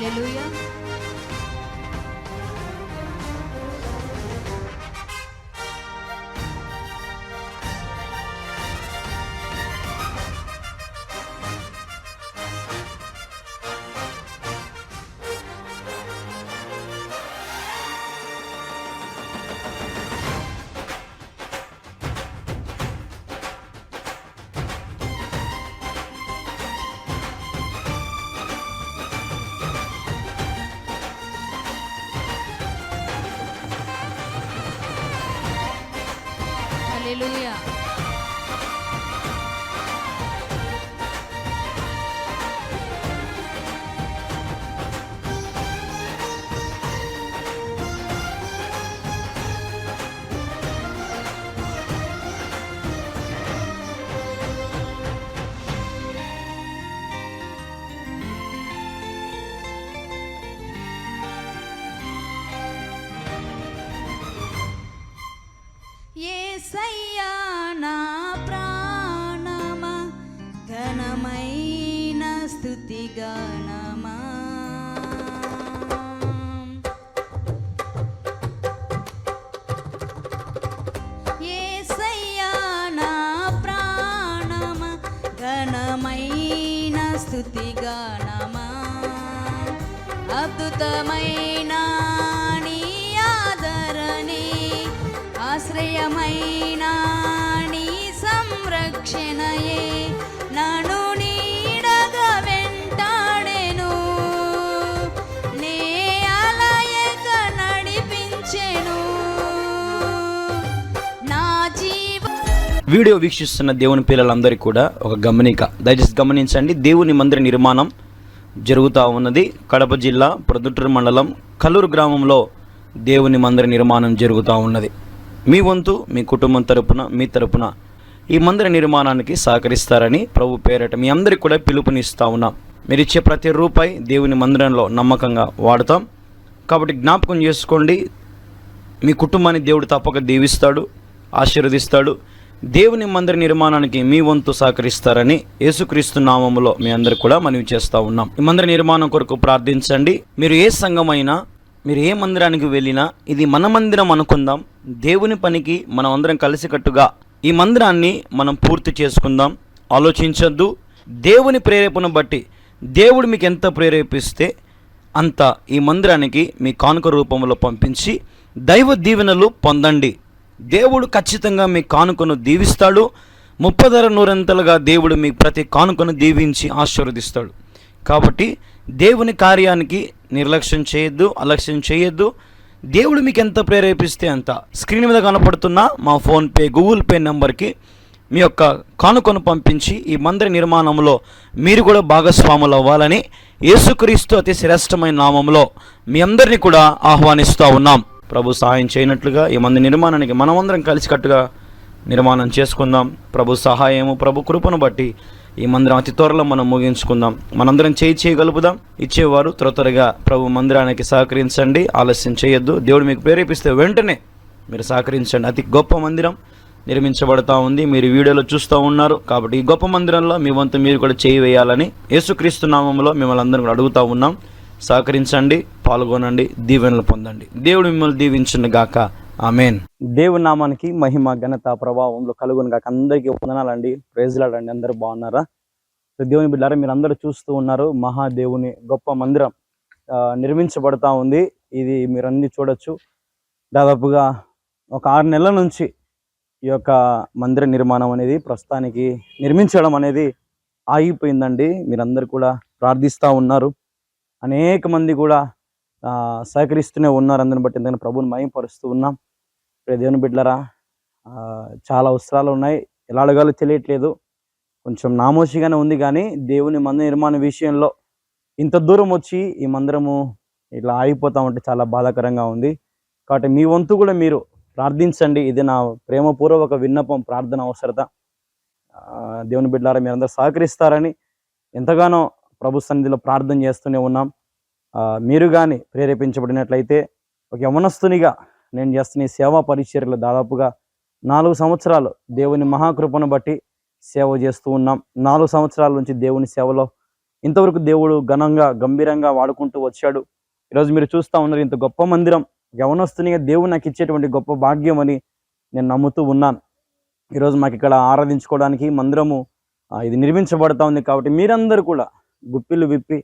హల్లెలూయా. హల్లెలూయా. యేసయ్యా నా ప్రాణమా, ఘనమైన స్తుతి గానమా. యేసయ్యా నా ప్రాణమా, ఘనమైన స్తుతి గానమా. అద్భుతమైన నీ ఆదరణే, ఆశ్రయమైన నీ సంరక్షణయే నన్ను నీడగా వెంటాడెను, నే అలయక నడిపించెను నా వీడియో వీక్షిస్తున్న దేవుని పిల్లలందరికీ కూడా ఒక గమనిక, దయచేసి గమనించండి. దేవుని మందిర నిర్మాణం జరుగుతూ ఉన్నది. కడప జిల్లా ప్రొద్దుటూరు మండలం కల్లూరు గ్రామంలో దేవుని మందిర నిర్మాణం జరుగుతూ ఉన్నది. మీ వంతు మీ కుటుంబం తరపున, మీ తరపున ఈ మందిర నిర్మాణానికి సహకరిస్తారని ప్రభు పేరట మీ అందరికీ కూడా పిలుపునిస్తూ ఉన్నాం. మీరు ఇచ్చే ప్రతి రూపాయి దేవుని మందిరంలో నమ్మకంగా వాడతాం. కాబట్టి జ్ఞాపకం చేసుకోండి, మీ కుటుంబాన్ని దేవుడు తప్పక దీవిస్తాడు, ఆశీర్వదిస్తాడు. దేవుని మందిర నిర్మాణానికి మీ వంతు సహకరిస్తారని యేసుక్రీస్తు నామములో మీ అందరికి కూడా మనవి చేస్తూ ఉన్నాం. ఈ మందిర నిర్మాణం కొరకు ప్రార్థించండి. మీరు ఏ సంఘమైనా, మీరు ఏ మందిరానికి వెళ్ళినా ఇది మన మందిరం అనుకుందాం. దేవుని పనికి మనం అందరం కలిసికట్టుగా ఈ మందిరాన్ని మనం పూర్తి చేసుకుందాం. ఆలోచించొద్దు. దేవుని ప్రేరేపణ బట్టి దేవుడు మీకు ఎంత ప్రేరేపిస్తే అంత ఈ మందిరానికి మీ కానుక రూపంలో పంపించి దైవ దీవెనలు పొందండి. దేవుడు ఖచ్చితంగా మీ కానుకను దీవిస్తాడు. 30 దేవుడు మీ ప్రతి కానుకను దీవించి ఆశీర్వదిస్తాడు. కాబట్టి దేవుని కార్యానికి నిర్లక్ష్యం చేయొద్దు, అలక్ష్యం చేయొద్దు. దేవుడు మీకు ఎంత ప్రేరేపిస్తే అంత స్క్రీన్ మీద కనపడుతున్న మా ఫోన్పే, గూగుల్ పే నెంబర్కి మీ యొక్క కానుకను పంపించి ఈ మందిర నిర్మాణంలో మీరు కూడా భాగస్వాములు అవ్వాలని యేసుక్రీస్తు అతి శ్రేష్టమైన నామంలో మీ అందరినీ కూడా ఆహ్వానిస్తూ ఉన్నాం. ప్రభు సహాయం చేయనట్లుగా ఈ మందిర నిర్మాణానికి మనమందరం కలిసికట్టుగా నిర్మాణం చేసుకుందాం. ప్రభు సహాయము, ప్రభు కృపను బట్టి ఈ మందిరం అతి త్వరలో మనం ముగించుకుందాం. మనందరం చేయగలుపుదాం. ఇచ్చేవారు త్వరగా ప్రభు మందిరానికి సహకరించండి, ఆలస్యం చేయొద్దు. దేవుడు మీకు ప్రేరేపిస్తే వెంటనే మీరు సహకరించండి. అతి గొప్ప మందిరం నిర్మించబడతా ఉంది, మీరు వీడియోలో చూస్తూ ఉన్నారు. కాబట్టి ఈ గొప్ప మందిరంలో మీ వంతు మీరు కూడా చేయి వేయాలని యేసుక్రీస్తు నామంలో మిమ్మల్ని అందరం కూడా అడుగుతూ ఉన్నాం. సహకరించండి, పాల్గొనండి, దీవెనలు పొందండి. దేవుడు మిమ్మల్ని దీవించును గాక. ఆమేన్. దేవుని నామానికి మహిమ, ఘనత, ప్రభావంలో కలుగును గాక. అందరికీ వందనాలండి. ప్రైజ్ లార్డ్ అండి. అందరూ బాగున్నారా? దేవుని బిడ్డలారా, మీరు అందరూ చూస్తూ ఉన్నారు. మహాదేవుని గొప్ప మందిరం నిర్మించబడతా ఉంది. ఇది మీరు అన్ని చూడొచ్చు. దాదాపుగా ఒక 6 నెలల నుంచి ఈ యొక్క మందిర నిర్మాణం అనేది ప్రస్తుతానికి నిర్మించడం అనేది ఆగిపోయిందండి. మీరందరూ కూడా ప్రార్థిస్తూ ఉన్నారు. అనేక మంది కూడా సహకరిస్తూనే ఉన్నారు. అందరిని బట్టి ఎందుకంటే ప్రభువుని మహిమపరుస్తూ ఉన్నాం. దేవుని బిడ్డలారా, చాలా అవసరాలు ఉన్నాయి. ఎలా అడగాలో తెలియట్లేదు. కొంచెం నామోషిగానే ఉంది. కానీ దేవుని మందిర నిర్మాణ విషయంలో ఇంత దూరం వచ్చి ఈ మందిరము ఇట్లా ఆగిపోతా ఉంటే చాలా బాధాకరంగా ఉంది. కాబట్టి మీ వంతు కూడా మీరు ప్రార్థించండి. ఇది నా ప్రేమపూర్వక విన్నపం, ప్రార్థన అవసరత. దేవుని బిడ్డలారా, మీరందరూ సహకరిస్తారని ఎంతగానో ప్రభు సన్నిధిలో ప్రార్థన చేస్తూనే ఉన్నాం. మీరు కానీ ప్రేరేపించబడినట్లయితే ఒక యవనస్తునిగా నేను చేస్తున్న ఈ సేవా పరిచర్యలో దాదాపుగా 4 సంవత్సరాలు దేవుని మహాకృపను బట్టి సేవ చేస్తూ ఉన్నాం. 4 సంవత్సరాల నుంచి దేవుని సేవలో ఇంతవరకు దేవుడు ఘనంగా గంభీరంగా వాడుకుంటూ వచ్చాడు. ఈరోజు మీరు చూస్తూ ఉన్నారు, ఇంత గొప్ప మందిరం యవనస్తునిగా దేవుడు నాకు ఇచ్చేటువంటి గొప్ప భాగ్యం అని నేను నమ్ముతూ ఉన్నాను. ఈరోజు మాకు ఇక్కడ ఆరాధించుకోవడానికి మందిరము ఇది నిర్మించబడతా ఉంది. కాబట్టి మీరందరూ కూడా గుప్పిళ్ళు విప్పి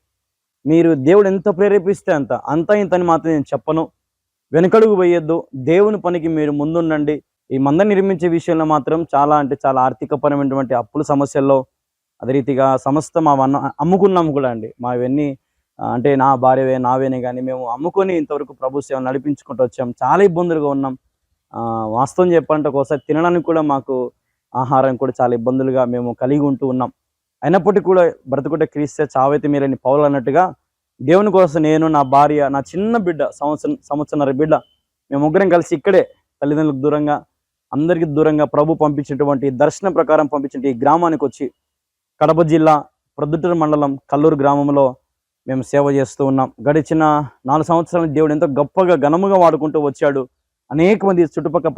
మీరు దేవుడు ఎంత ప్రేరేపిస్తే అంత ఇంతని మాత్రం నేను చెప్పను. వెనకడుగు వేయొద్దు. దేవుని పనికి మీరు ముందుండండి. ఈ మందిరం నిర్మించే విషయంలో మాత్రం చాలా చాలా ఆర్థికపరమైనటువంటి అప్పుల సమస్యల్లో, అదే రీతిగా సమస్తం అమ్ముకున్నాము కూడా అండి. మా ఇవన్నీ అంటే నా భార్యవే నావేనే కానీ మేము అమ్ముకొని ఇంతవరకు ప్రభు సేవ నడిపించుకుంటూ వచ్చాం. చాలా ఇబ్బందులుగా ఉన్నాం. వాస్తవం చెప్పాలంటే ఒకసారి తినడానికి కూడా మాకు ఆహారం కూడా చాలా ఇబ్బందులుగా మేము కలిగి ఉంటూ ఉన్నాం. అయినప్పటికీ కూడా బ్రతుకుట క్రీస్తే చావైతే మీరని పౌలు అన్నట్టుగా దేవుని కోసం నేను, నా భార్య, నా చిన్న బిడ్డ, సంవత్సరన్నర బిడ్డ, మేము ముగ్గురం కలిసి ఇక్కడే తల్లిదండ్రులకు దూరంగా అందరికీ దూరంగా ప్రభు పంపించినటువంటి దర్శనం ప్రకారం పంపించిన ఈ గ్రామానికి వచ్చి కడప జిల్లా ప్రొద్దుటూరు మండలం కల్లూరు గ్రామంలో మేము సేవ చేస్తూ ఉన్నాం. గడిచిన 4 సంవత్సరాలు దేవుడు ఎంతో గొప్పగా ఘనముగా వాడుకుంటూ వచ్చాడు. అనేక మంది చుట్టుపక్కల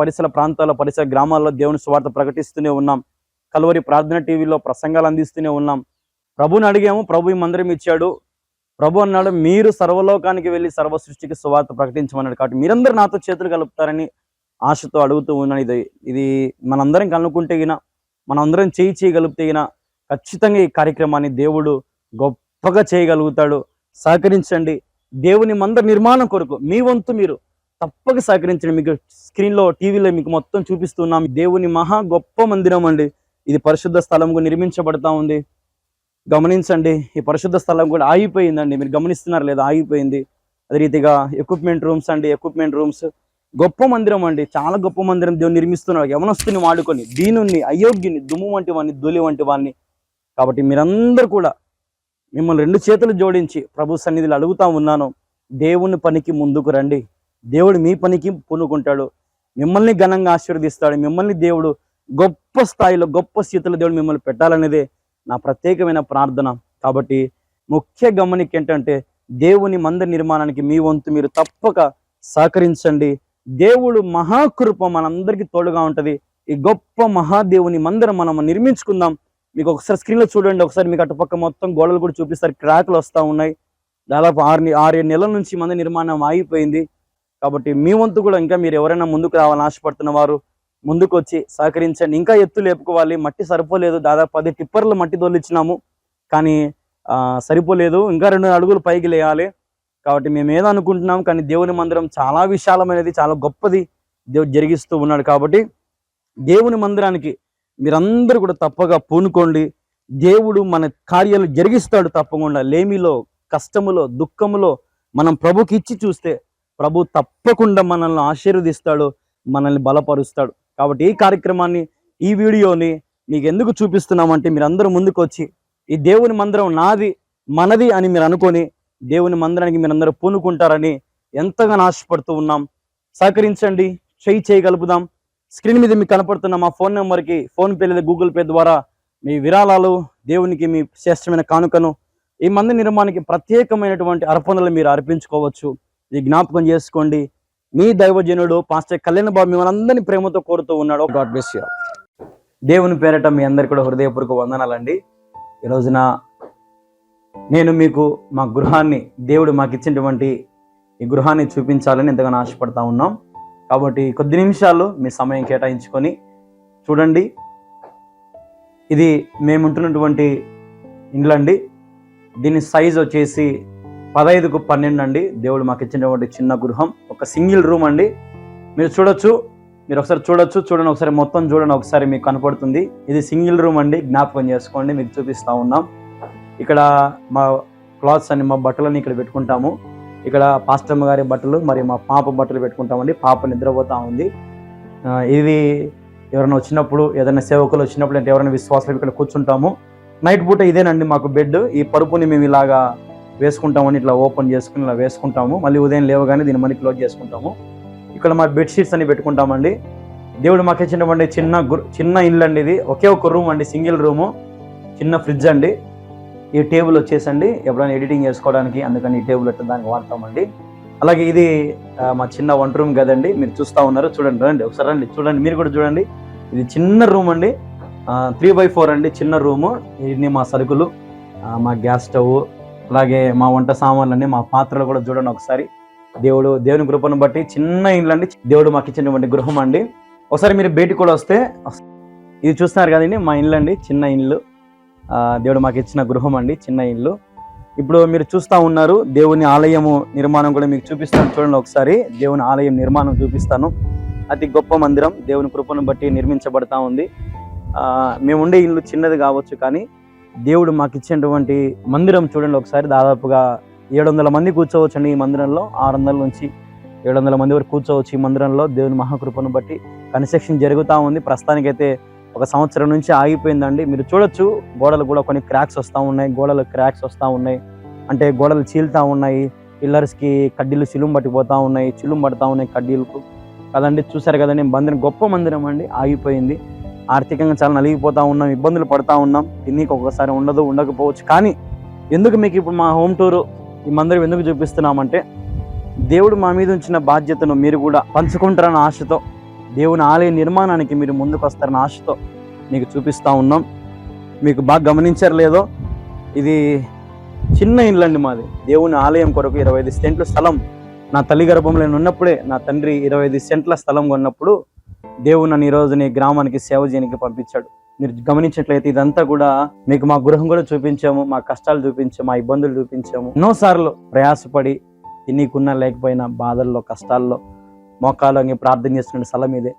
పరిసర గ్రామాల్లో దేవుని సువార్త ప్రకటిస్తూనే ఉన్నాం. కల్వరి ప్రార్థన టీవీలో ప్రసంగాలు అందిస్తూనే ఉన్నాం. ప్రభుని అడిగాము, ప్రభు ఈ మందిరం ఇచ్చాడు. ప్రభు అన్నాడు, మీరు సర్వలోకానికి వెళ్ళి సర్వ సృష్టికి సువార్త ప్రకటించమన్నాడు. కాబట్టి మీరందరూ నాతో చేతులు కలుపుతారని ఆశతో అడుగుతూ ఉన్నాను. ఇది మనందరం కనుక్కుంటే గిన, మనందరం చేయగలిగితే గిన ఖచ్చితంగా ఈ కార్యక్రమాన్ని దేవుడు గొప్పగా చేయగలుగుతాడు. సహకరించండి. దేవుని మందిర నిర్మాణం కొరకు మీ వంతు మీరు తప్పక సహకరించండి. మీకు స్క్రీన్లో టీవీలో మీకు మొత్తం చూపిస్తున్నాం. దేవుని మహా గొప్ప మందిరం అండి. ఇది పరిశుద్ధ స్థలంగా నిర్మించబడతా ఉంది. గమనించండి, ఈ పరిశుద్ధ స్థలం కూడా ఆగిపోయిందండి. మీరు గమనిస్తున్నారు లేదా? ఆగిపోయింది. అదే రీతిగా ఎక్విప్మెంట్ రూమ్స్ గొప్ప మందిరం అండి. చాలా గొప్ప మందిరం దేవుని నిర్మిస్తున్నాడు. యవనస్తుని వాడుకొని దీనుని, అయోగ్యుని, దుమ్ము వంటి వాడిని, ధూళి వంటి వాడిని. కాబట్టి మీరందరూ కూడా మిమ్మల్ని 2 చేతులు జోడించి ప్రభు సన్నిధిలో అడుగుతా ఉన్నాను, దేవుని పనికి ముందుకు రండి. దేవుడు మీ పనికి పూనుకుంటాడు. మిమ్మల్ని ఘనంగా ఆశీర్వదిస్తాడు. మిమ్మల్ని దేవుడు గొప్ప స్థాయిలో, గొప్ప స్థితిలో దేవుడు మిమ్మల్ని పెట్టాలనేదే నా ప్రత్యేకమైన ప్రార్థన. కాబట్టి ముఖ్య గమనిక ఏంటంటే, దేవుని మందిర నిర్మాణానికి మీ వంతు మీరు తప్పక సహకరించండి. దేవుడు మహాకృప మనందరికీ తోడుగా ఉంటుంది. ఈ గొప్ప మహాదేవుని మందిరం మనం నిర్మించుకుందాం. మీకు ఒకసారి స్క్రీన్లో చూడండి. ఒకసారి మీకు అటుపక్క మొత్తం గోడలు కూడా చూపిస్తారు. క్రాక్లు వస్తూ ఉన్నాయి. దాదాపు 6-7 నెలల నుంచి మందిర నిర్మాణం ఆగిపోయింది. కాబట్టి మీ వంతు కూడా ఇంకా మీరు ఎవరైనా ముందుకు రావాలని ఆశపడుతున్న వారు ముందుకు వచ్చి సహకరించండి. ఇంకా ఎత్తు లేపుకోవాలి. మట్టి సరిపోలేదు. దాదాపు 10 టిప్పర్లు మట్టి తోలిచ్చినాము, కానీ సరిపోలేదు. ఇంకా 2 అడుగులు పైకి లేయాలి. కాబట్టి మేము ఏదో అనుకుంటున్నాం, కానీ దేవుని మందిరం చాలా విశాలమైనది, చాలా గొప్పది దేవుడు జరిగిస్తూ ఉన్నాడు. కాబట్టి దేవుని మందిరానికి మీరందరూ కూడా తప్పగా పూనుకోండి. దేవుడు మన కార్యాలు జరిగిస్తాడు తప్పకుండా. లేమిలో, కష్టములో, దుఃఖములో మనం ప్రభుకి ఇచ్చి చూస్తే ప్రభు తప్పకుండా మనల్ని ఆశీర్వదిస్తాడు, మనల్ని బలపరుస్తాడు. కాబట్టి ఈ కార్యక్రమాన్ని, ఈ వీడియోని మీకు ఎందుకు చూపిస్తున్నామంటే, మీరందరూ ముందుకు వచ్చి ఈ దేవుని మందిరం నాది, మనది అని మీరు అనుకొని దేవుని మందిరానికి మీరందరూ పూనుకుంటారని ఎంతగానో ఆశపడుతూ ఉన్నాం. సహకరించండి. చేయగలుపుదాం. స్క్రీన్ మీద మీకు కనపడుతున్న మా ఫోన్ నెంబర్కి ఫోన్పే లేదా గూగుల్ పే ద్వారా మీ విరాళాలు, దేవునికి మీ శ్రేష్టమైన కానుకను, ఈ మందిర నిర్మాణానికి ప్రత్యేకమైనటువంటి అర్పణలు మీరు అర్పించుకోవచ్చు. ఇది జ్ఞాపకం చేసుకోండి. మీ దైవజనుడు పాస్టర్ కళ్యాణ్ బాబు మిమ్మల్ని అందరినీ ప్రేమతో కోరుతూ ఉన్నాడు. God bless you. దేవుని పేరట మీ అందరికీ కూడా హృదయపూర్వక వందనాలండి. ఈ రోజున నేను మీకు మా గృహాన్ని, దేవుడు మాకు ఇచ్చినటువంటి ఈ గృహాన్ని చూపించాలని ఎంతగానో ఆశపడతా ఉన్నాం. కాబట్టి కొద్ది నిమిషాలు మీ సమయం కేటాయించుకొని చూడండి. ఇది మేముంటున్నటువంటి ఇండ్లు అండి. దీని సైజ్ వచ్చేసి 15x12 అండి. దేవుడు మాకు ఇచ్చినటువంటి చిన్న గృహం, ఒక సింగిల్ రూమ్ అండి. మీరు చూడొచ్చు, మీరు ఒకసారి చూడండి, ఒకసారి మొత్తం చూడండి, ఒకసారి మీకు కనపడుతుంది. ఇది సింగిల్ రూమ్ అండి. జ్ఞాపకం చేసుకోండి, మీకు చూపిస్తూ ఉన్నాం. ఇక్కడ మా క్లాత్స్ అని, మా బట్టలని ఇక్కడ పెట్టుకుంటాము. ఇక్కడ పాస్టమ్మ గారి బట్టలు, మరి మా పాప బట్టలు పెట్టుకుంటామండి. పాప నిద్రపోతూ ఉంది. ఇది ఎవరైనా వచ్చినప్పుడు, ఏదైనా సేవకులు వచ్చినప్పుడు, అంటే ఎవరైనా విశ్వాసాలు ఇక్కడ కూర్చుంటాము. నైట్ పూట ఇదేనండి మాకు బెడ్. ఈ పరుపుని మేము ఇలాగా వేసుకుంటామని, ఇట్లా ఓపెన్ చేసుకుని ఇలా వేసుకుంటాము. మళ్ళీ ఉదయం లేవగానే దీన్ని మళ్ళీ క్లోజ్ చేసుకుంటాము. ఇక్కడ మా బెడ్షీట్స్ అని పెట్టుకుంటామండి. దేవుడు మాకు ఇచ్చినటువంటి చిన్న ఇల్లు అండి. ఇది ఒకే ఒక రూమ్ అండి, సింగిల్ రూము, చిన్న ఫ్రిడ్జ్ అండి. ఈ టేబుల్ వచ్చేసండి ఎప్పుడైనా ఎడిటింగ్ చేసుకోవడానికి, అందుకని ఈ టేబుల్ ఎట్లా దానికి వాడతామండి. అలాగే ఇది మా చిన్న 1 రూమ్ కదండి. మీరు చూస్తూ ఉన్నారు, చూడండి, రండి ఒకసారి రండి, చూడండి, మీరు కూడా చూడండి. ఇది చిన్న రూమ్ అండి, 3x4 అండి, చిన్న రూము. ఇన్ని మా సరుకులు. మా గ్యాస్ స్టవ్, అలాగే మా వంట సామాన్లన్నీ, మా పాత్రలు కూడా చూడండి ఒకసారి. దేవుని కృపను బట్టి చిన్న ఇల్లు అండి, దేవుడు మాకు ఇచ్చినటువంటి గృహం అండి. ఒకసారి మీరు బయటికి కూడా వస్తే ఇది చూస్తున్నారు కదండి, మా ఇల్లు అండి, చిన్న ఇల్లు. దేవుడు మాకు ఇచ్చిన గృహం అండి, చిన్న ఇల్లు. ఇప్పుడు మీరు చూస్తూ ఉన్నారు దేవుని ఆలయము నిర్మాణం కూడా మీకు చూపిస్తాను చూడండి ఒకసారి. దేవుని ఆలయం నిర్మాణం చూపిస్తాను. అతి గొప్ప మందిరం దేవుని కృపను బట్టి నిర్మించబడతా ఉంది. మేము ఉండే ఇల్లు చిన్నది కావచ్చు, కానీ దేవుడు మాకు ఇచ్చినటువంటి మందిరం చూడండి ఒకసారి. దాదాపుగా 700 మంది కూర్చోవచ్చు అండి ఈ మందిరంలో. 600 నుంచి 700 మంది వరకు కూర్చోవచ్చు ఈ మందిరంలో. దేవుని మహాకృపను బట్టి కన్స్ట్రక్షన్ జరుగుతూ ఉంది. ప్రస్తుతానికైతే 1 సంవత్సరం నుంచి ఆగిపోయిందండి. మీరు చూడొచ్చు గోడలు కూడా కొన్ని క్రాక్స్ వస్తూ ఉన్నాయి, గోడలు క్రాక్స్ వస్తూ ఉన్నాయి, అంటే గోడలు చీలుతూ ఉన్నాయి. పిల్లర్స్కి కడ్డీలు చిలుం పట్టిపోతూ ఉన్నాయి, చిలుం పడుతూ ఉన్నాయి కడ్డీలకు కదండి. చూసారు కదండి, మందిరం గొప్ప మందిరం అండి, ఆగిపోయింది. ఆర్థికంగా చాలా నలిగిపోతూ ఉన్నాం, ఇబ్బందులు పడుతూ ఉన్నాం. తిన్నీకి ఒక్కొక్కసారి ఉండకపోవచ్చు. కానీ ఎందుకు మీకు ఇప్పుడు మా హోమ్ టూరు ఈ మందిరం ఎందుకు చూపిస్తున్నామంటే, దేవుడు మా మీద ఉంచిన బాధ్యతను మీరు కూడా పంచుకుంటారన్న ఆశతో, దేవుని ఆలయ నిర్మాణానికి మీరు ముందుకు వస్తారన్న ఆశతో మీకు చూపిస్తూ ఉన్నాం. మీకు బాగా గమనించారు లేదో, ఇది చిన్న ఇల్లు అండి మాది. దేవుని ఆలయం కొరకు 25 సెంట్ల స్థలం నా తల్లి గర్భంలో ఉన్నప్పుడే నా తండ్రి 25 సెంట్ల స్థలం కొన్నప్పుడు దేవుడు నన్ను ఈరోజు నీ గ్రామానికి సేవ చేయడానికి పంపించాడు. మీరు గమనించినట్లయితే ఇదంతా కూడా మీకు మా గృహం కూడా చూపించాము, మా కష్టాలు చూపించాము, మా ఇబ్బందులు చూపించాము. ఎన్నోసార్లు ప్రయాసపడి తిన్నీకున్నా లేకపోయినా బాధల్లో కష్టాల్లో మోకాళ్ళని ప్రార్థన చేస్తున్న స్థలం ఇదే.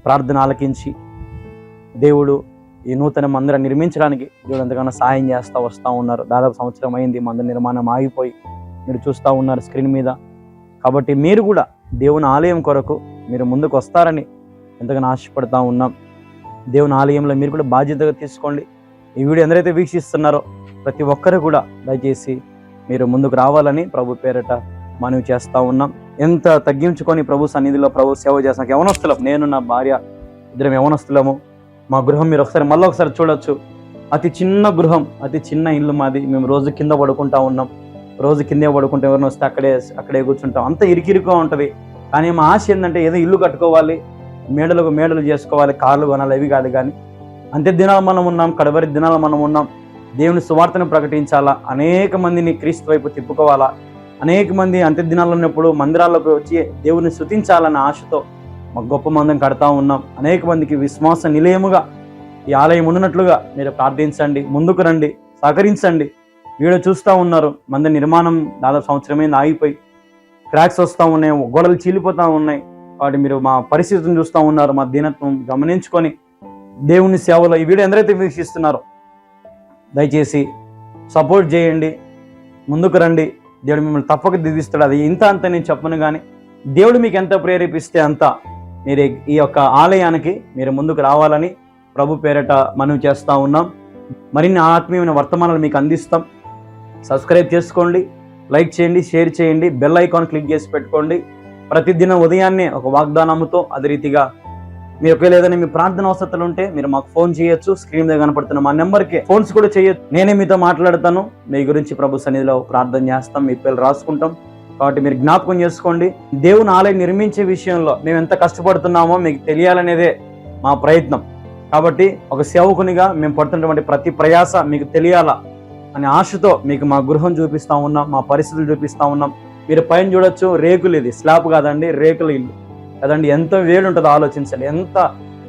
ప్రార్థన ఆలకించి దేవుడు ఈ నూతన మందిరం నిర్మించడానికి దేవుడు ఎంతగానో సహాయం చేస్తూ వస్తూ ఉన్నారు. దాదాపు సంవత్సరం అయింది మందిర నిర్మాణం ఆగిపోయి, మీరు చూస్తూ ఉన్నారు స్క్రీన్ మీద. కాబట్టి మీరు కూడా దేవుని ఆలయం కొరకు మీరు ముందుకు వస్తారని ఎంతగానో ఆశపడతా ఉన్నాం. దేవుని ఆలయంలో మీరు కూడా బాధ్యతగా తీసుకోండి. ఈ వీడియో ఎందరైతే వీక్షిస్తున్నారో ప్రతి ఒక్కరు కూడా దయచేసి మీరు ముందుకు రావాలని ప్రభు పేరట మనవి చేస్తూ ఉన్నాం. ఎంత తగ్గించుకొని ప్రభు సన్నిధిలో ప్రభు సేవ చేస్తాం. యవనస్తులం, నేను నా భార్య ఇద్దరం యవనస్తులము. మా గృహం మీరు మళ్ళీ ఒకసారి చూడొచ్చు. అతి చిన్న గృహం, అతి చిన్న ఇల్లు మాది. మేము రోజు కింద పడుకుంటా ఉన్నాం. రోజు కిందే పడుకుంటే ఎవరిని వస్తే అక్కడే కూర్చుంటాం. అంత ఇరికిరిగా ఉంటుంది. కానీ మా ఆశ ఏంటంటే ఏదో ఇల్లు కట్టుకోవాలి, మేడలు చేసుకోవాలి, కార్లు కొనాలి, అవి కాదు. కానీ అంత్య దినాలు మనం ఉన్నాం, కడవరి దినాలు మనం ఉన్నాం. దేవుని సువార్తను ప్రకటించాలా, అనేక మందిని క్రీస్తు వైపు తిప్పుకోవాలా, అనేక మంది అంత్య దినాలు ఉన్నప్పుడు మందిరాల్లోకి వచ్చి దేవుని స్తుతించాలన్న ఆశతో మాకు గొప్ప మందిని కడతా ఉన్నాం. అనేక మందికి విశ్వాస నిలయముగా ఈ ఆలయం ఉన్నట్లుగా మీరు ప్రార్థించండి, ముందుకు రండి, సహకరించండి. వీడియో చూస్తూ ఉన్నారు, మందిర నిర్మాణం దాదాపు సంవత్సరమైంది ఆగిపోయి క్రాక్స్ వస్తూ ఉన్నాయి, గోడలు చీలిపోతూ ఉన్నాయి. కాబట్టి మీరు మా పరిస్థితిని చూస్తూ ఉన్నారు, మా దీనత్వం గమనించుకొని దేవుని సేవలో ఈ వీడియో ఎందరైతే వీక్షిస్తున్నారో దయచేసి సపోర్ట్ చేయండి, ముందుకు రండి. దేవుడు మిమ్మల్ని తప్పక దిద్దిస్తాడు. అది ఇంత అంత నేను చెప్పను, కానీ దేవుడు మీకు ఎంత ప్రేరేపిస్తే అంత మీరు ఈ యొక్క ఆలయానికి మీరు ముందుకు రావాలని ప్రభు పేరట మనవి చేస్తూ ఉన్నాం. మరిన్ని ఆత్మీయమైన వర్తమానాలు మీకు అందిస్తాం. సబ్స్క్రైబ్ చేసుకోండి, లైక్ చేయండి, షేర్ చేయండి, బెల్ ఐకాన్ క్లిక్ చేసి పెట్టుకోండి. ప్రతిదినం ఉదయాన్నే ఒక వాగ్దానంతో అదే రీతిగా మీరు ఒకవేళ ఏదైనా మీ ప్రార్థన అవసరాలు ఉంటే మీరు మాకు ఫోన్ చేయొచ్చు. స్క్రీన్ మీద కనపడుతున్న మా నెంబర్కి ఫోన్స్ కూడా చేయొచ్చు. నేనే మీతో మాట్లాడతాను. మీ గురించి ప్రభు సన్నిధిలో ప్రార్థన చేస్తాం, మీ పేర్లు రాసుకుంటాం. కాబట్టి మీరు జ్ఞాపకం చేసుకోండి, దేవుని ఆలయం నిర్మించే విషయంలో మేము ఎంత కష్టపడుతున్నామో మీకు తెలియాలనేదే మా ప్రయత్నం. కాబట్టి ఒక సేవకునిగా మేము పడుతున్నటువంటి ప్రతి ప్రయాస మీకు తెలియాలా అనే ఆశతో మీకు మా గృహం చూపిస్తూ ఉన్నాం, మా పరిస్థితులు చూపిస్తూ ఉన్నాం. మీరు పైన చూడొచ్చు, రేకులు, ఇది స్లాబ్ కాదండి, రేకుల ఇల్లు కదండి. ఎంత వేడి ఉంటుందో ఆలోచించండి. ఎంత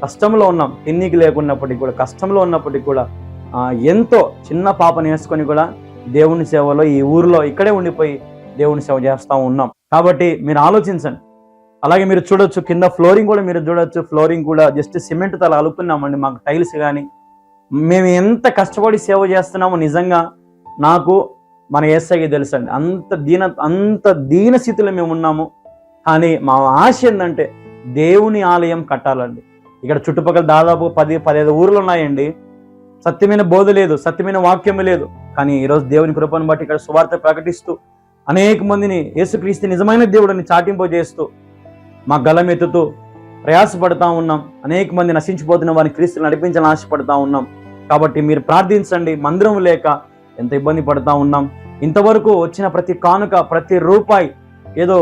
కష్టంలో ఉన్నాం, తిన్నీకి లేకున్నప్పటికీ కూడా, కష్టంలో ఉన్నప్పటికీ కూడా ఎంతో చిన్న పాపను వేసుకొని కూడా దేవుని సేవలో ఈ ఊరిలో ఇక్కడే ఉండిపోయి దేవుని సేవ చేస్తూ ఉన్నాం. కాబట్టి మీరు ఆలోచించండి. అలాగే మీరు చూడొచ్చు కింద ఫ్లోరింగ్ కూడా మీరు చూడొచ్చు. ఫ్లోరింగ్ కూడా జస్ట్ సిమెంట్ తల అలుపుకున్నామండి, మాకు టైల్స్ కానీ. మేము ఎంత కష్టపడి సేవ చేస్తున్నామో నిజంగా నాకు మన యేసయ్యకి తెలుసండి. అంత దీన స్థితిలో మేము ఉన్నాము. కానీ మా ఆశ ఏంటంటే దేవుని ఆలయం కట్టాలండి. ఇక్కడ చుట్టుపక్కల దాదాపు 10-15 ఊర్లు ఉన్నాయండి. సత్యమైన బోధ లేదు, సత్యమైన వాక్యం లేదు. కానీ ఈరోజు దేవుని కృపను బట్టి ఇక్కడ సువార్త ప్రకటిస్తూ అనేక మందిని యేసుక్రీస్తు నిజమైన దేవుడిని చాటింపజేస్తూ మా గలమెత్తుతూ ప్రయాసపడతా ఉన్నాం. అనేక మంది నశించిపోతున్న వారిని క్రీస్తుని నడిపించాలని ఆశపడతా ఉన్నాం. కాబట్టి మీరు ప్రార్థించండి. మందిరం లేక ఎంత ఇబ్బంది పడతా ఉన్నాం. ఇంతవరకు వచ్చిన ప్రతి కానుక, ప్రతి రూపాయి ఏదో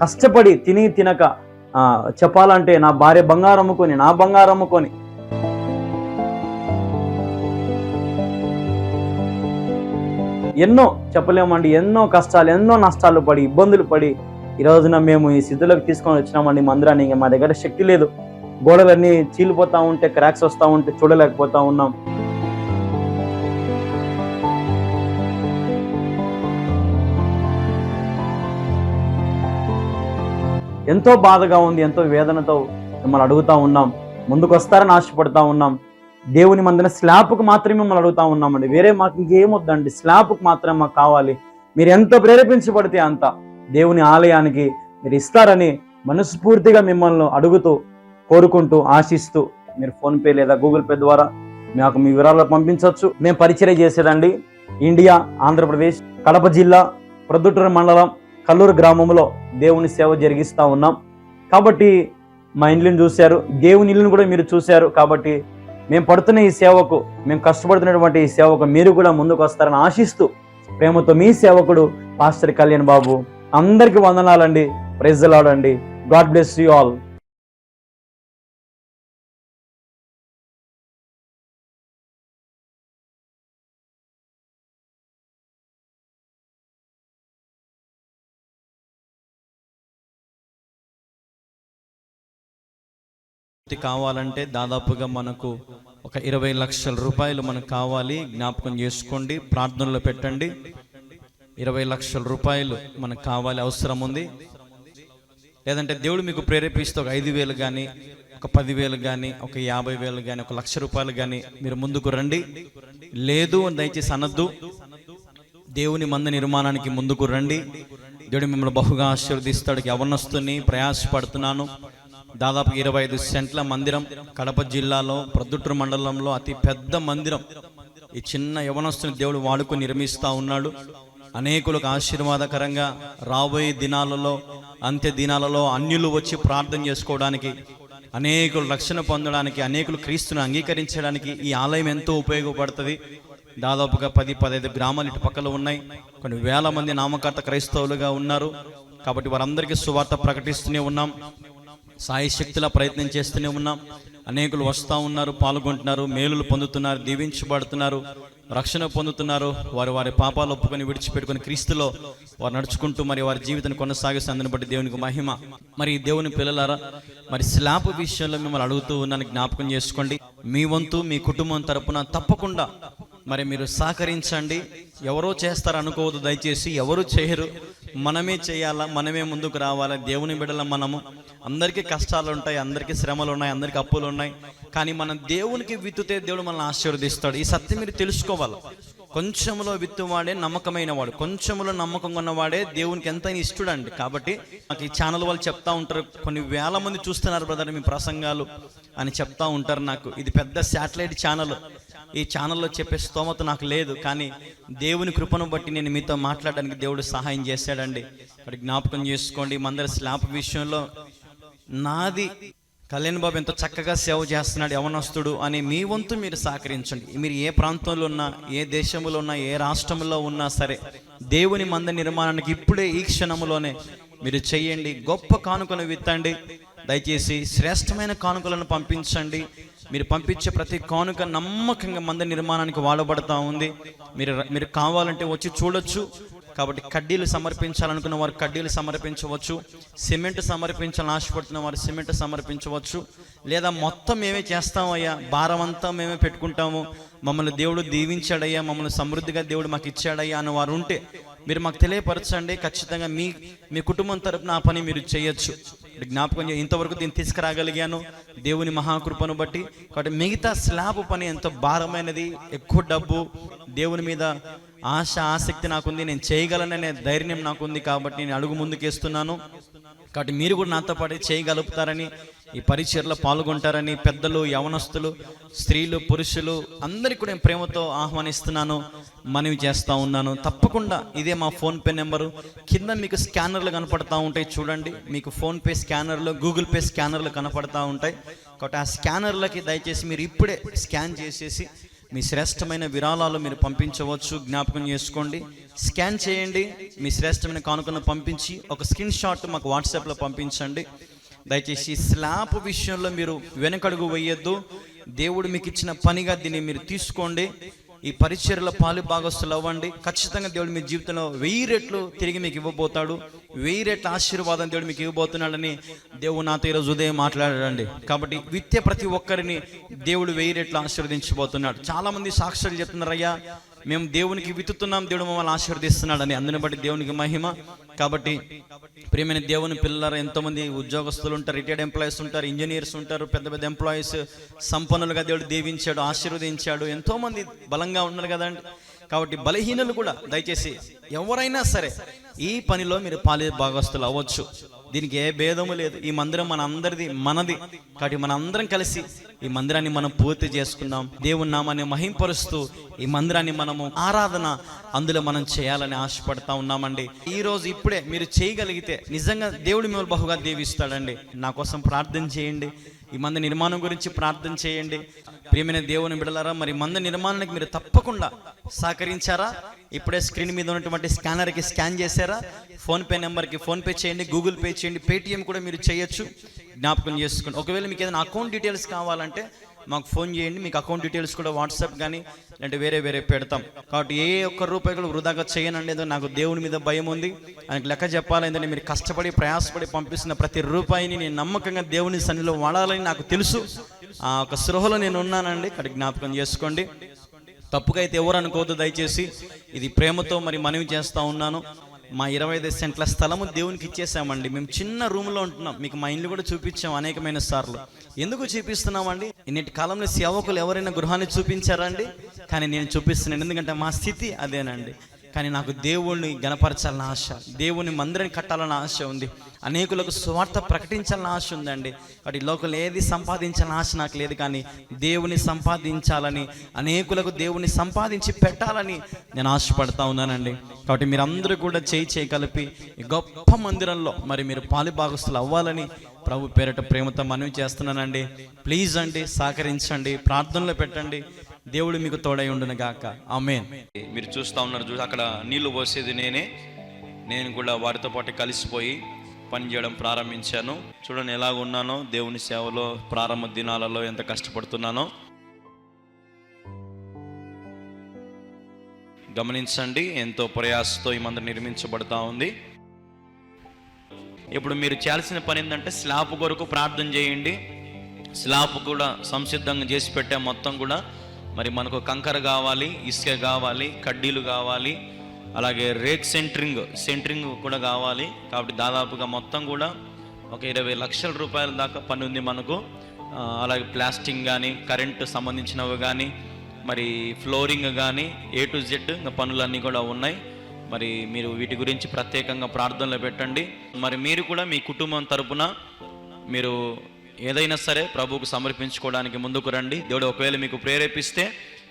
కష్టపడి తినక చెప్పాలంటే నా భార్య బంగారం అమ్ముకొని, నా బంగారం అమ్ముకొని ఎన్నో చెప్పలేమండి, ఎన్నో కష్టాలు, ఎన్నో నష్టాలు పడి, ఇబ్బందులు పడి ఈ రోజున మేము ఈ స్థితిలోకి తీసుకొని వచ్చినామండి. మందిరాన్ని ఇంకా మా దగ్గర శక్తి లేదు, గోడలన్నీ చీలిపోతా ఉంటే, క్రాక్స్ వస్తూ ఉంటే చూడలేకపోతా ఉన్నాం. ఎంతో బాధగా ఉంది, ఎంతో వేదనతో మిమ్మల్ని అడుగుతా ఉన్నాం. ముందుకు వస్తారని ఆశపడతా ఉన్నాం. దేవుని మందిన స్లాబ్కు మాత్రమే మిమ్మల్ని అడుగుతా ఉన్నామండి. వేరే మాకు ఇంకేం వద్దండి, స్లాబ్కు మాత్రమే మాకు కావాలి. మీరు ఎంత ప్రేరేపించబడితే అంత దేవుని ఆలయానికి మీరు ఇస్తారని మనస్ఫూర్తిగా మిమ్మల్ని అడుగుతూ, కోరుకుంటూ, ఆశిస్తూ మీరు ఫోన్పే లేదా గూగుల్ పే ద్వారా మాకు మీ వివరాలు పంపించవచ్చు. మేము పరిచయం చేసేదండి ఇండియా, ఆంధ్రప్రదేశ్, కడప జిల్లా, ప్రొద్దుటూరు మండలం, కల్లూరు గ్రామంలో దేవుని సేవ జరిగిస్తూ ఉన్నాం. కాబట్టి మా ఇల్లుని చూశారు, దేవుని ఇల్లుని కూడా మీరు చూశారు. కాబట్టి మేము పడుతున్న ఈ సేవకు, మేము కష్టపడుతున్నటువంటి ఈ సేవకు మీరు కూడా ముందుకు వస్తారని ఆశిస్తూ ప్రేమతో మీ సేవకుడు పాస్టర్ కళ్యాణ్ బాబు. అందరికీ వందనాలండి. ప్రైజ్ ది లార్డ్ అండి. God bless you all. కావాలంటే దాదాపుగా మనకు ఒక 20 లక్షల రూపాయలు మనకు కావాలి. జ్ఞాపకం చేసుకోండి, ప్రార్థనలో పెట్టండి. 20 లక్షల రూపాయలు మనకు కావాలి, అవసరం ఉంది. లేదంటే దేవుడు మీకు ప్రేరేపిస్తే ఒక 5,000 కానీ, ఒక 10,000 కానీ, ఒక 50,000 కానీ, ఒక 1,00,000 రూపాయలు కానీ మీరు ముందుకు రండి. లేదు దయచేసి అనద్దు. దేవుని మందిర నిర్మాణానికి ముందుకు రండి. దేవుడు మిమ్మల్ని బహుగా ఆశీర్వదిస్తాడు. యవ్వనస్తుని ప్రయాసపడుతున్నాను. దాదాపు 25 సెంట్ల మందిరం, కడప జిల్లాలో ప్రొద్దుటూరు మండలంలో అతి పెద్ద మందిరం. ఈ చిన్న యవ్వనస్తుని దేవుడు వాడుకొని నిర్మిస్తూ ఉన్నాడు. అనేకులకు ఆశీర్వాదకరంగా రాబోయే దినాలలో, అంత్య దినాలలో అన్యులు వచ్చి ప్రార్థన చేసుకోవడానికి, అనేకులు రక్షణ పొందడానికి, అనేకులు క్రీస్తును అంగీకరించడానికి ఈ ఆలయం ఎంతో ఉపయోగపడుతుంది. దాదాపుగా 10-15 గ్రామాలు ఇటు పక్కలో ఉన్నాయి. కొన్ని వేల మంది నామకర్త క్రైస్తవులుగా ఉన్నారు. కాబట్టి వారందరికీ సువార్త ప్రకటిస్తూనే ఉన్నాం. సాయి శక్తిలా ప్రయత్నం చేస్తూనే ఉన్నాం. అనేకులు వస్తూ ఉన్నారు, పాల్గొంటున్నారు, మేలులు పొందుతున్నారు, దీవించబడుతున్నారు, రక్షణ పొందుతున్నారు. వారి పాపాలు ఒప్పుకొని విడిచిపెట్టుకుని క్రీస్తులో వారు నడుచుకుంటూ మరి వారి జీవితాన్ని కొనసాగిస్తే అందుని బట్టి దేవునికి మహిమ. మరి దేవుని పిల్లలారా, మరి స్లాబ్ విషయంలో మిమ్మల్ని అడుగుతూ ఉన్నాను, జ్ఞాపకం చేసుకోండి. మీ వంతు మీ కుటుంబం తరపున తప్పకుండా మరి మీరు సహకరించండి. ఎవరో చేస్తారు అనుకోవద్దు దయచేసి, ఎవరు చేయరు, మనమే చేయాలా, మనమే ముందుకు రావాలా. దేవుని బిడ్డల మనము. అందరికీ కష్టాలు ఉంటాయి, అందరికీ శ్రమలు ఉన్నాయి, అందరికీ అప్పులు ఉన్నాయి. కానీ మనం దేవునికి విత్తుతే దేవుడు మనల్ని ఆశీర్వదిస్తాడు. ఈ సత్యం మీరు తెలుసుకోవాలి. కొంచెంలో విత్తువాడే నమ్మకమైన వాడు, కొంచెంలో నమ్మకంగా ఉన్నవాడే దేవునికి ఎంతైనా ఇష్టడండి. కాబట్టి నాకు ఈ ఛానల్ వాళ్ళు చెప్తా ఉంటారు, కొన్ని వేల మంది చూస్తున్నారు బ్రదర్ మీ ప్రసంగాలు అని చెప్తా ఉంటారు నాకు. ఇది పెద్ద శాటిలైట్ ఛానల్, ఈ ఛానల్లో చెప్పే స్తోమత నాకు లేదు. కానీ దేవుని కృపను బట్టి నేను మీతో మాట్లాడడానికి దేవుడు సహాయం చేశాడండి. ఇక్కడ జ్ఞాపకం చేసుకోండి. మందరి స్లాబ్ విషయంలో నాది కళ్యాణ్ బాబు ఎంతో చక్కగా సేవ చేస్తున్నాడు యవనస్తుడు అని మీ వంతు మీరు సహకరించండి. మీరు ఏ ప్రాంతంలో ఉన్నా, ఏ దేశంలో ఉన్నా, ఏ రాష్ట్రంలో ఉన్నా సరే దేవుని మందిర నిర్మాణానికి ఇప్పుడే ఈ క్షణంలోనే మీరు చెయ్యండి. గొప్ప కానుకలు విత్తండి. దయచేసి శ్రేష్టమైన కానుకలను పంపించండి. మీరు పంపించే ప్రతి కానుక నమ్మకంగా మందిర నిర్మాణానికి వాడబడతా ఉంది. మీరు కావాలంటే వచ్చి చూడొచ్చు. కాబట్టి కడ్డీలు సమర్పించాలనుకున్న వారు కడ్డీలు సమర్పించవచ్చు. సిమెంట్ సమర్పించాలని ఆశపడుతున్న వారు సిమెంట్ సమర్పించవచ్చు. లేదా మొత్తం మేమే చేస్తామయ్యా, భారం అంతా మేమే పెట్టుకుంటాము, మమ్మల్ని దేవుడు దీవించాడయ్యా, మమ్మల్ని సమృద్ధిగా దేవుడు మాకు ఇచ్చాడయ్యా అని వారు ఉంటే మీరు మాకు తెలియపరచండి. ఖచ్చితంగా మీ కుటుంబం తరపున ఆ పని మీరు చేయొచ్చు. జ్ఞాపకం ఇంతవరకు దీన్ని తీసుకురాగలిగాను దేవుని మహాకృపను బట్టి. కాబట్టి మిగతా స్లాబ్ పని ఎంతో భారమైనది, ఎక్కువ డబ్బు, దేవుని మీద ఆశ ఆసక్తి నాకుంది, నేను చేయగలననే ధైర్యం నాకుంది. కాబట్టి నేను అడుగు ముందుకేస్తున్నాను. కాబట్టి మీరు కూడా నాతో పాటు చేయగలుగుతారని, ఈ పరిచర్లో పాల్గొంటారని పెద్దలు, యవనస్తులు, స్త్రీలు, పురుషులు అందరికీ కూడా నేను ప్రేమతో ఆహ్వానిస్తున్నాను, మనవి చేస్తూ ఉన్నాను. తప్పకుండా ఇదే మా ఫోన్పే నెంబరు. కింద మీకు స్కానర్లు కనపడతా ఉంటాయి చూడండి. మీకు ఫోన్పే స్కానర్లు, గూగుల్ పే స్కానర్లు కనపడతా ఉంటాయి. కాబట్టి ఆ స్కానర్లకి దయచేసి మీరు ఇప్పుడే స్కాన్ చేసేసి మీ శ్రేష్టమైన విరాళాలు మీరు పంపించవచ్చు. జ్ఞాపకం చేసుకోండి, స్కాన్ చేయండి. మీ శ్రేష్టమైన కానుకను పంపించి ఒక స్క్రీన్ షాట్ మాకు వాట్సాప్లో పంపించండి. దయచేసి స్లాబ్ విషయంలో మీరు వెనకడుగు వేయొద్దు. దేవుడు మీకు ఇచ్చిన పనిగా దీన్ని మీరు తీసుకోండి. ఈ పరిచర్యల పాలు భాగస్తులు అవ్వండి. ఖచ్చితంగా దేవుడు మీ జీవితంలో 1000 రెట్లు తిరిగి మీకు ఇవ్వబోతాడు. 1000 రెట్ల ఆశీర్వాదం దేవుడు మీకు ఇవ్వబోతున్నాడని దేవుడు నాతో ఈరోజు ఉదయం మాట్లాడాడండి. కాబట్టి విత్తే ప్రతి ఒక్కరిని దేవుడు 1000 రెట్లు ఆశీర్వదించబోతున్నాడు. చాలా మంది సాక్షులు చెప్తున్నారు, అయ్యా మేము దేవునికి విత్తుతున్నాం, దేవుడు మమ్మల్ని ఆశీర్వదిస్తున్నాడని. అందుని బట్టి దేవునికి మహిమ. కాబట్టి ప్రియమైన దేవుని పిల్లలు, ఎంతోమంది ఉద్యోగస్తులు ఉంటారు, రిటైర్డ్ ఎంప్లాయీస్ ఉంటారు, ఇంజనీర్స్ ఉంటారు, పెద్ద పెద్ద ఎంప్లాయీస్, సంపన్నులుగా దేవుడు దీవించాడు, ఆశీర్వదించాడు. ఎంతోమంది బలంగా ఉన్నారు కదండి. కాబట్టి బలహీనులు కూడా దయచేసి ఎవరైనా సరే ఈ పనిలో మీరు పాలి భాగస్తులు అవ్వచ్చు. దీనికి ఏ భేదము లేదు. ఈ మందిరం మన అందరిది, మనది. కాబట్టి మన అందరం కలిసి ఈ మందిరాన్ని మనం పూర్తి చేసుకుందాం. దేవుని నామాన్ని మహింపరుస్తూ ఈ మందిరాన్ని మనము ఆరాధన అందులో మనం చేయాలని ఆశపడతా ఉన్నామండి. ఈ రోజు ఇప్పుడే మీరు చేయగలిగితే నిజంగా దేవుడు మిమ్మల్ని బహుగా దీవిస్తాడండి. నా కోసం ప్రార్థన చేయండి. ఈ మందిర నిర్మాణం గురించి ప్రార్థన చేయండి. ప్రియమైన దేవుని బిడ్డలారా, మరి మందిర నిర్మాణానికి మీరు తప్పకుండా సహకరించారా? ఇప్పుడే స్క్రీన్ మీద ఉన్నటువంటి స్కానర్కి స్కాన్ చేశారా? ఫోన్పే నెంబర్కి ఫోన్పే చేయండి, గూగుల్ పే చేయండి, పేటిఎం కూడా మీరు చేయొచ్చు. జ్ఞాపకం చేసుకోండి. ఒకవేళ మీకు ఏదైనా అకౌంట్ డీటెయిల్స్ కావాలంటే మాకు ఫోన్ చేయండి. మీకు అకౌంట్ డీటెయిల్స్ కూడా వాట్సాప్ కానీ లేదంటే వేరే పెడతాం. కాబట్టి ఏ ఒక్క రూపాయి కూడా వృధాగా చేయనండి. ఏదో నాకు దేవుని మీద భయం ఉంది, ఆయనకు లెక్క చెప్పాలి. ఏంటంటే మీరు కష్టపడి ప్రయాసపడి పంపిస్తున్న ప్రతి రూపాయిని నేను నమ్మకంగా దేవుని సన్నిధిలో వాడాలని నాకు తెలుసు. ఆ ఒక స్పృహలో నేను ఉన్నానండి. కాబట్టి జ్ఞాపకం చేసుకోండి. తప్పుగా అయితే ఎవరు అనుకోవద్దు దయచేసి. ఇది ప్రేమతో మరి మనవి చేస్తూ ఉన్నాను. మా 25 సెంట్ల స్థలము దేవునికి ఇచ్చేసామండి. మేము చిన్న రూమ్లో ఉంటున్నాం. మీకు మా ఇల్లు కూడా చూపించాం అనేకమైన సార్లు. ఎందుకు చూపిస్తున్నామండి? ఇన్నిటి కాలంలో సేవకులు ఎవరైనా గృహాన్ని చూపించారండి? కానీ నేను చూపిస్తున్నాను. ఎందుకంటే మా స్థితి అదేనండి. కానీ నాకు దేవుణ్ణి గణపరచాలని ఆశ, దేవుని మందిరాన్ని కట్టాలని ఆశ ఉంది, అనేకులకు సువార్త ప్రకటించాలని ఆశ ఉందండి. కాబట్టి లోకల్ ఏది సంపాదించాలని ఆశ నాకు లేదు, కానీ దేవుని సంపాదించాలని, అనేకులకు దేవుని సంపాదించి పెట్టాలని నేను ఆశపడతా ఉన్నానండి. కాబట్టి మీరందరూ కూడా చేయి కలిపి గొప్ప మందిరంలో మరి మీరు పాలుభాగస్తులు అవ్వాలని ప్రభు పేరట ప్రేమతో మనవి చేస్తున్నానండి. ప్లీజ్ అండి, సహకరించండి, ప్రార్థనలో పెట్టండి. దేవుడు మీకు తోడై ఉండును గాక. ఆమేన్. మీరు చూస్తూ ఉన్నారు, అక్కడ నీళ్లు పోసేది నేను కూడా వారితో పాటు కలిసిపోయి పనిచేయడం ప్రారంభించాను. చూడండి ఎలాగ ఉన్నానో, దేవుని సేవలో ప్రారంభ దినాలలో ఎంత కష్టపడుతున్నానో గమనించండి. ఎంతో ప్రయాసతో ఈ మందిరం నిర్మించబడతా ఉంది. ఇప్పుడు మీరు చేయాల్సిన పని ఏంటంటే స్లాబ్ కొరకు ప్రార్థన చేయండి. స్లాబ్ కూడా సంసిద్ధంగా చేసి పెట్టే మొత్తం కూడా మరి మనకు కంకర కావాలి, ఇసుక కావాలి, కడ్డీలు కావాలి, అలాగే రేక్ సెంటరింగ్ కూడా కావాలి. కాబట్టి దాదాపుగా మొత్తం కూడా ఒక 20 లక్షల రూపాయల దాకా పని ఉంది మనకు. అలాగే ప్లాస్టింగ్ కానీ, కరెంటు సంబంధించినవి కానీ, మరి ఫ్లోరింగ్ కానీ, A to Z ఇంకా పనులన్నీ కూడా ఉన్నాయి. మరి మీరు వీటి గురించి ప్రత్యేకంగా ప్రార్థనలో పెట్టండి. మరి మీరు కూడా మీ కుటుంబం తరపున మీరు ఏదైనా సరే ప్రభువుకు సమర్పించుకోవడానికి ముందుకు రండి. దేవుడు ఒకవేళ మీకు ప్రేరేపిస్తే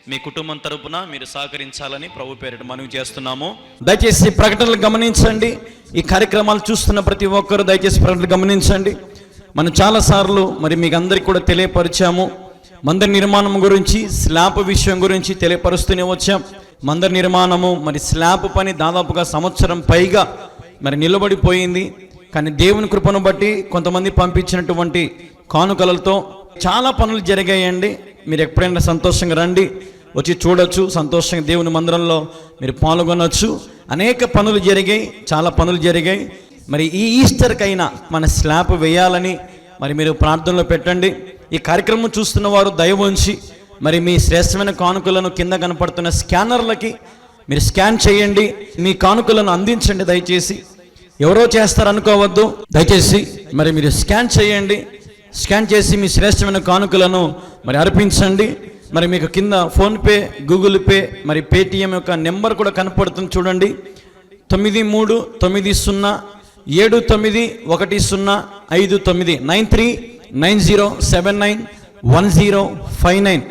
మీ కుటుంబం తరపున మీరు సహకరించాలని ప్రభు పేరిట మనవి చేస్తున్నాము. దయచేసి ప్రకటనలు గమనించండి. ఈ కార్యక్రమాలు చూస్తున్న ప్రతి ఒక్కరు దయచేసి ప్రకటనలు గమనించండి. మనం చాలాసార్లు మరి మీకు అందరికీ కూడా తెలియపరిచాము. మందిర నిర్మాణం గురించి, స్లాబ్ విషయం గురించి తెలియపరుస్తూనే వచ్చాం. మందిర నిర్మాణము మరి స్లాబ్ పని దాదాపుగా సంవత్సరం పైగా మరి నిలబడిపోయింది. కానీ దేవుని కృపను బట్టి కొంతమంది పంపించినటువంటి కానుకలతో చాలా పనులు జరిగాయండి. మీరు ఎప్పుడైనా సంతోషంగా రండి, వచ్చి చూడొచ్చు, సంతోషంగా దేవుని మందిరంలో మీరు పాల్గొనవచ్చు. అనేక పనులు జరిగాయి, చాలా పనులు జరిగాయి. మరి ఈ ఈస్టర్కైనా మన స్లాబ్ వేయాలని మరి మీరు ప్రార్థనలో పెట్టండి. ఈ కార్యక్రమం చూస్తున్న వారు దయ ఉంచి మరి మీ శ్రేష్టమైన కానుకలను కింద కనపడుతున్న స్కానర్లకి మీరు స్కాన్ చేయండి. మీ కానుకలను అందించండి. దయచేసి ఎవరో చేస్తారనుకోవద్దు. దయచేసి మరి మీరు స్కాన్ చేయండి. స్కాన్ చేసి మీ శ్రేష్టమైన కానుకలను మరి అర్పించండి. మరి మీకు కింద ఫోన్పే, గూగుల్ పే, మరి పేటిఎం యొక్క నెంబర్ కూడా కనపడుతుంది చూడండి. 9390791059 9390791059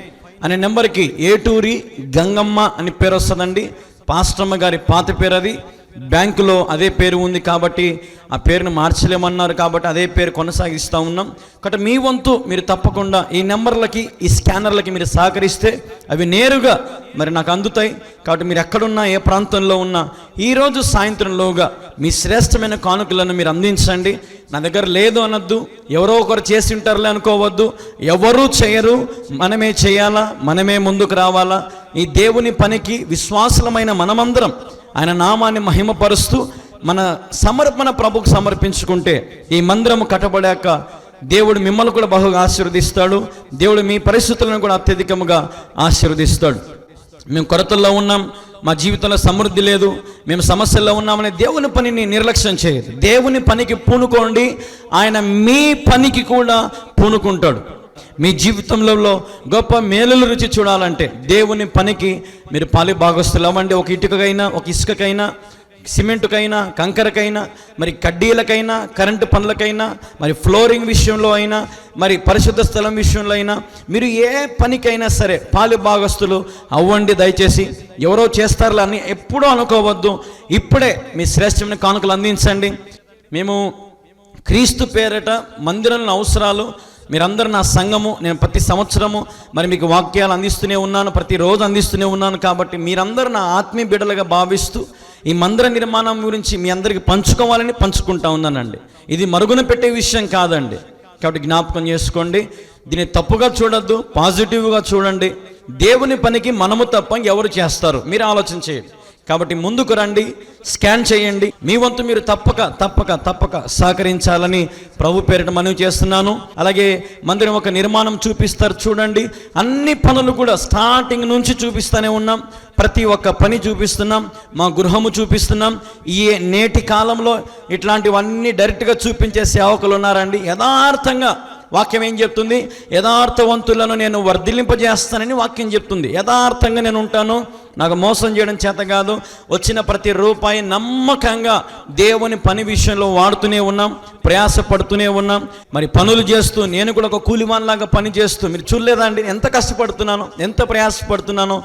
అనే నెంబర్కి ఏటూరి గంగమ్మ అని పేరు వస్తుందండి. పాస్టమ్మ గారి పాత పేరు అది. బ్యాంకులో అదే పేరు ఉంది కాబట్టి ఆ పేరును మార్చలేమన్నారు కాబట్టి అదే పేరు కొనసాగిస్తూ ఉన్నాం. కాబట్టి మీ వంతు మీరు తప్పకుండా ఈ నెంబర్లకి, ఈ స్కానర్లకి మీరు సహకరిస్తే అవి నేరుగా మరి నాకు అందుతాయి. కాబట్టి మీరు ఎక్కడున్నా, ఏ ప్రాంతంలో ఉన్నా ఈరోజు సాయంత్రంలోగా మీ శ్రేష్టమైన కానుకలను మీరు అందించండి. నా దగ్గర లేదు అనొద్దు, ఎవరో ఒకరు చేసి ఉంటారులే అనుకోవద్దు. ఎవరూ చేయరు, మనమే చేయాలా, మనమే ముందుకు రావాలా. ఈ దేవుని పనికి విశ్వాసులమైన మనమందరం ఆయన నామాన్ని మహిమపరుస్తూ మన సమర్పణ ప్రభుకు సమర్పించుకుంటే ఈ మందిరము కట్టబడాక దేవుడు మిమ్మల్ని కూడా బహుగా ఆశీర్వదిస్తాడు. దేవుడు మీ పరిస్థితులను కూడా అత్యధికముగా ఆశీర్వదిస్తాడు. మేము కొరతల్లో ఉన్నాం, మా జీవితంలో సమృద్ధి లేదు, మేము సమస్యల్లో ఉన్నామనే దేవుని పనిని నిర్లక్ష్యం చేయదు. దేవుని పనికి పూనుకోండి, ఆయన మీ పనికి కూడా పూనుకుంటాడు. మీ జీవితంలో గొప్ప మేలుల రుచి చూడాలంటే దేవుని పనికి మీరు పాలి భాగస్తులు అవ్వండి. ఒక ఇటుకకైనా, ఒక ఇసుకకైనా, సిమెంటుకైనా, కంకరకైనా, మరి కడ్డీలకైనా, కరెంటు పనులకైనా, మరి ఫ్లోరింగ్ విషయంలో అయినా, మరి పరిశుద్ధ స్థలం విషయంలో అయినా, మీరు ఏ పనికైనా సరే పాలి భాగస్తులు అవ్వండి. దయచేసి ఎవరో చేస్తారులే అని ఎప్పుడూ అనుకోవద్దు. ఇప్పుడే మీ శ్రేష్టమైన కానుకలు అందించండి. మేము క్రీస్తు పేరట మందిరంలో అవసరాలు, మీరందరూ నా సంఘము, నేను ప్రతి సంవత్సరము మరి మీకు వాక్యాలు అందిస్తూనే ఉన్నాను, ప్రతిరోజు అందిస్తూనే ఉన్నాను. కాబట్టి మీరందరూ నా ఆత్మీయ బిడ్డలుగా భావిస్తూ ఈ మందిర నిర్మాణం గురించి మీ అందరికీ పంచుకోవాలని పంచుకుంటా ఉన్నానండి. ఇది మరుగున పెట్టే విషయం కాదండి. కాబట్టి జ్ఞాపకం చేసుకోండి, దీన్ని తప్పుగా చూడొద్దు, పాజిటివ్గా చూడండి. దేవుని పనికి మనము తప్ప ఎవరు చేస్తారు, మీరు ఆలోచన చేయండి. కాబట్టి ముందుకు రండి, స్కాన్ చేయండి. మీ వంతు మీరు తప్పక సహకరించాలని ప్రభు పేరిట మనవి చేస్తున్నాను. అలాగే మందిరం ఒక నిర్మాణం చూపిస్తారు చూడండి. అన్ని పనులు కూడా స్టార్టింగ్ నుంచి చూపిస్తూనే ఉన్నాం. ప్రతి ఒక్క పని చూపిస్తున్నాం, మా గృహము చూపిస్తున్నాం. ఈ నేటి కాలంలో ఇట్లాంటివన్నీ డైరెక్ట్గా చూపించే సేవకులు ఉన్నారండి. యథార్థంగా వాక్యం ఏం చెప్తుంది? యథార్థవంతులను నేను వర్ధిల్లింపజేస్తానని వాక్యం చెప్తుంది. యథార్థంగా నేను ఉంటాను, నాకు మోసం చేయడం చేత కాదు. వచ్చిన ప్రతి రూపాయి నమ్మకంగా దేవుని పని విషయంలో వాడుతూనే ఉన్నాం, ప్రయాసపడుతూనే ఉన్నాం. మరి పనులు చేస్తూ నేను కూడా ఒక కూలివాన్లాగా పని చేస్తూ, మీరు చూడలేదండి ఎంత కష్టపడుతున్నానో, ఎంత ప్రయాసపడుతున్నానో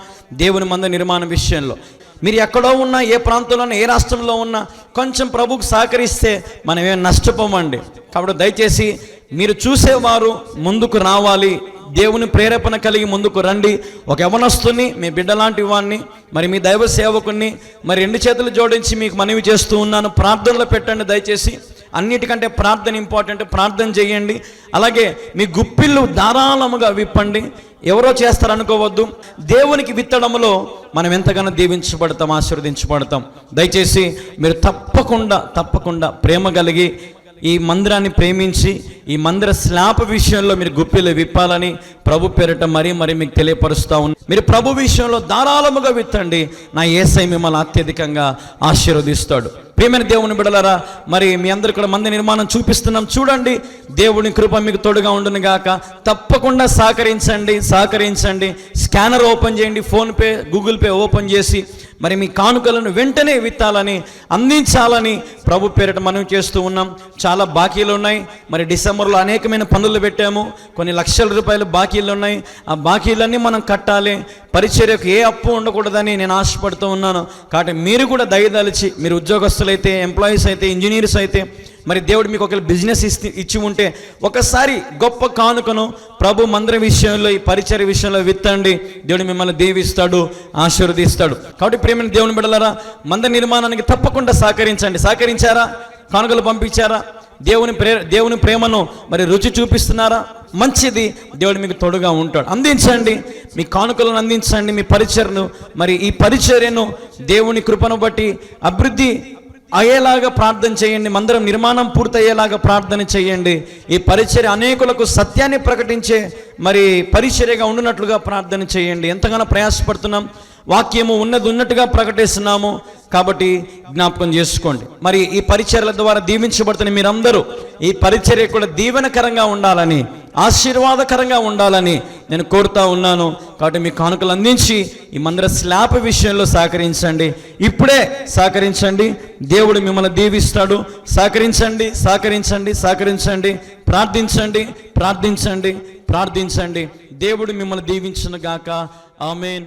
దేవుని మందిర నిర్మాణ విషయంలో. మీరు ఎక్కడో ఉన్నా, ఏ ప్రాంతంలో ఉన్నా, ఏ రాష్ట్రంలో ఉన్నా కొంచెం ప్రభువుకు సహకరిస్తే మనం ఏం నష్టపోమండి. కాబట్టి దయచేసి మీరు చూసేవారు ముందుకు రావాలి, దేవుని ప్రేరేపణ కలిగి ముందుకు రండి. ఒక యవనస్తుని, మీ బిడ్డ లాంటి వాడిని, మరి మీ దైవ సేవకుని మరి 2 చేతులు జోడించి మీకు మనవి చేస్తూ ఉన్నాను, ప్రార్థనలో పెట్టండి దయచేసి. అన్నిటికంటే ప్రార్థన ఇంపార్టెంట్, ప్రార్థన చేయండి. అలాగే మీ గుప్పిళ్ళు ధారాళముగా విప్పండి. ఎవరో చేస్తారనుకోవద్దు. దేవునికి విత్తడంలో మనం ఎంతగానో దీవించబడతాం, ఆశీర్వదించబడతాం. దయచేసి మీరు తప్పకుండా ప్రేమ కలిగి ఈ మందిరాన్ని ప్రేమించి ఈ మందిర స్లాబ్ విషయంలో మీరు గుప్పిలు విప్పాలని ప్రభు పేరిట మరీ మీకు తెలియపరుస్తూ ఉన్నాను. మీరు ప్రభు విషయంలో ధారాళముగా విత్తండి, నా యేసయ్య మిమ్మల్ని అత్యధికంగా ఆశీర్వదిస్తాడు. ప్రియమైన దేవుని బిడ్డలారా, మరి మీ అందరు కూడా మందిర నిర్మాణం చూపిస్తున్నాం చూడండి. దేవుని కృప మీకు తోడుగా ఉండును గాక. తప్పకుండా సహకరించండి. స్కానర్ ఓపెన్ చేయండి, ఫోన్పే, గూగుల్ పే ఓపెన్ చేసి మరి మీ కానుకలను వెంటనే విత్తాలని, అందించాలని ప్రభు పేరిట మనం చేస్తూ ఉన్నాం. చాలా బాకీలు ఉన్నాయి. మరి డిసెంబర్లో అనేకమైన పనులు పెట్టాము, కొన్ని లక్షల రూపాయలు బాకీలు ఉన్నాయి. ఆ బాకీలన్నీ మనం కట్టాలి. పరిచర్యకు ఏ అప్పు ఉండకూడదని నేను ఆశపడుతూ ఉన్నాను. కాబట్టి మీరు కూడా దయదలిచి, మీరు ఉద్యోగస్తులైతే, ఎంప్లాయీస్ అయితే, ఇంజనీర్స్ అయితే, మరి దేవుడు మీకు ఒక బిజినెస్ ఇచ్చి ఉంటే ఒకసారి గొప్ప కానుకను ప్రభు మందిర విషయంలో, ఈ పరిచర్య విషయంలో విత్తండి. దేవుడు మిమ్మల్ని దీవిస్తాడు, ఆశీర్వదిస్తాడు. కాబట్టి ప్రియమైన దేవుని బిడ్డలారా, మందిర నిర్మాణానికి తప్పకుండా సహకరించారా? కానుకలు పంపించారా? దేవుని ప్రేమను మరి రుచి చూపిస్తున్నారా? మంచిది, దేవుడు మీకు తోడుగా ఉంటాడు. అందించండి, మీ కానుకలను అందించండి, మీ పరిచర్ను, మరి ఈ పరిచర్యను దేవుని కృపను బట్టి అభివృద్ధి అయ్యేలాగా ప్రార్థన చేయండి. మందిరం నిర్మాణం పూర్తయ్యేలాగా ప్రార్థన చేయండి. ఈ పరిచర్య అనేకులకు సత్యాన్ని ప్రకటించే మరి పరిచర్యగా ఉండునట్లుగా ప్రార్థన చేయండి. ఎంతగానో ప్రయాసపడుతున్నాం, వాక్యము ఉన్నట్టుగా ప్రకటిస్తున్నాము. కాబట్టి జ్ఞాపకం చేసుకోండి. మరి ఈ పరిచర్యల ద్వారా దీవించబడుతున్న మీరందరూ ఈ పరిచర్య కూడా దీవెనకరంగా ఉండాలని, ఆశీర్వాదకరంగా ఉండాలని నేను కోరుతా ఉన్నాను. కాబట్టి మీ కానుకలు అందించి ఈ మందిర స్లాబ్ విషయంలో సహకరించండి. ఇప్పుడే సహకరించండి, దేవుడు మిమ్మల్ని దీవిస్తాడు. సహకరించండి. ప్రార్థించండి. దేవుడు మిమ్మల్ని దీవించును గాక. ఆమేన్.